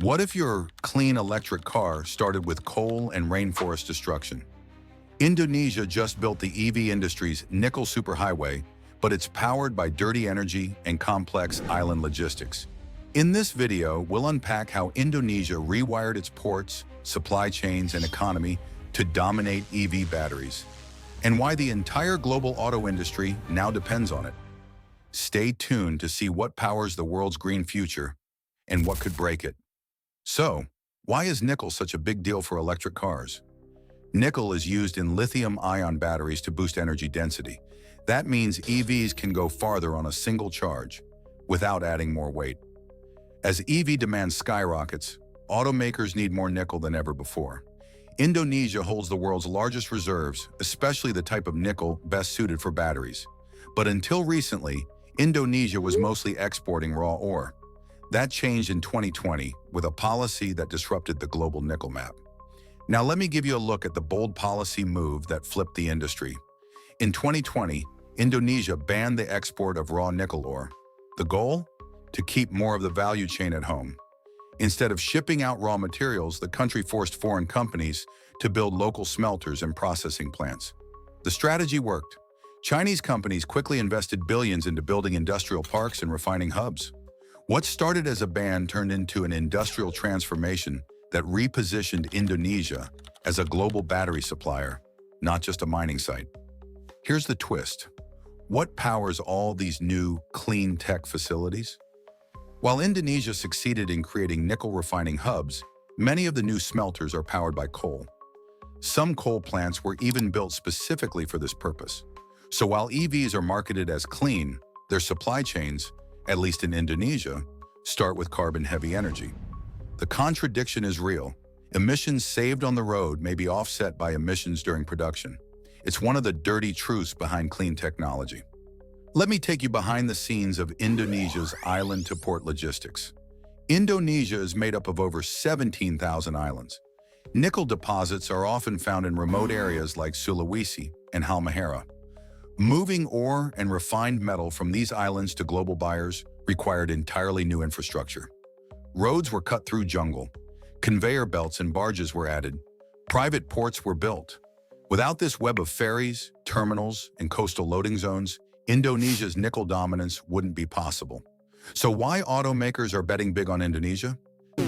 What if your clean electric car started with coal and rainforest destruction? Indonesia just built the EV industry's nickel superhighway, but it's powered by dirty energy and complex island logistics. In this video, we'll unpack how Indonesia rewired its ports, supply chains, and economy to dominate EV batteries, and why the entire global auto industry now depends on it. Stay tuned to see what powers the world's green future and what could break it. So, why is nickel such a big deal for electric cars? Nickel is used in lithium-ion batteries to boost energy density. That means EVs can go farther on a single charge without adding more weight. As EV demand skyrockets, automakers need more nickel than ever before. Indonesia holds the world's largest reserves, especially the type of nickel best suited for batteries. But until recently, Indonesia was mostly exporting raw ore. That changed in 2020 with a policy that disrupted the global nickel map. Now let me give you a look at the bold policy move that flipped the industry. In 2020, Indonesia banned the export of raw nickel ore. The goal? To keep more of the value chain at home. Instead of shipping out raw materials, the country forced foreign companies to build local smelters and processing plants. The strategy worked. Chinese companies quickly invested billions into building industrial parks and refining hubs. What started as a ban turned into an industrial transformation that repositioned Indonesia as a global battery supplier, not just a mining site. Here's the twist. What powers all these new clean tech facilities? While Indonesia succeeded in creating nickel refining hubs, many of the new smelters are powered by coal. Some coal plants were even built specifically for this purpose. So while EVs are marketed as clean, their supply chains, at least in Indonesia, start with carbon-heavy energy. The contradiction is real. Emissions saved on the road may be offset by emissions during production. It's one of the dirty truths behind clean technology. Let me take you behind the scenes of Indonesia's island-to-port logistics. Indonesia is made up of over 17,000 islands. Nickel deposits are often found in remote areas like Sulawesi and Halmahera. Moving ore and refined metal from these islands to global buyers required entirely new infrastructure. Roads were cut through jungle. Conveyor belts and barges were added. Private ports were built. Without this web of ferries, terminals, and coastal loading zones, Indonesia's nickel dominance wouldn't be possible. So why automakers are betting big on Indonesia?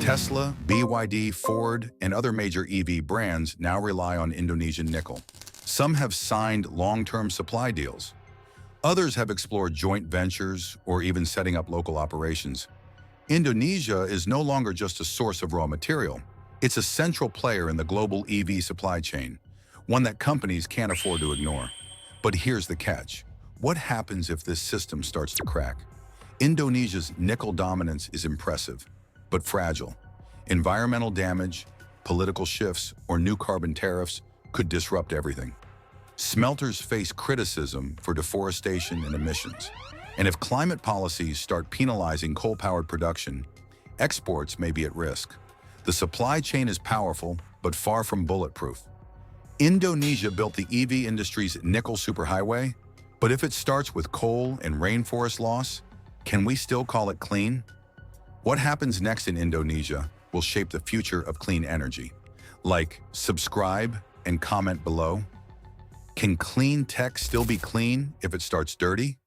Tesla, BYD, Ford, and other major EV brands now rely on Indonesian nickel. Some have signed long-term supply deals. Others have explored joint ventures or even setting up local operations. Indonesia is no longer just a source of raw material. It's a central player in the global EV supply chain, one that companies can't afford to ignore. But here's the catch. What happens if this system starts to crack? Indonesia's nickel dominance is impressive, but fragile. Environmental damage, political shifts, or new carbon tariffs could disrupt everything. Smelters face criticism for deforestation and emissions. And if climate policies start penalizing coal-powered production, exports may be at risk. The supply chain is powerful, but far from bulletproof. Indonesia built the EV industry's nickel superhighway, but if it starts with coal and rainforest loss, can we still call it clean? What happens next in Indonesia will shape the future of clean energy. Like, subscribe and comment below. Can clean tech still be clean if it starts dirty?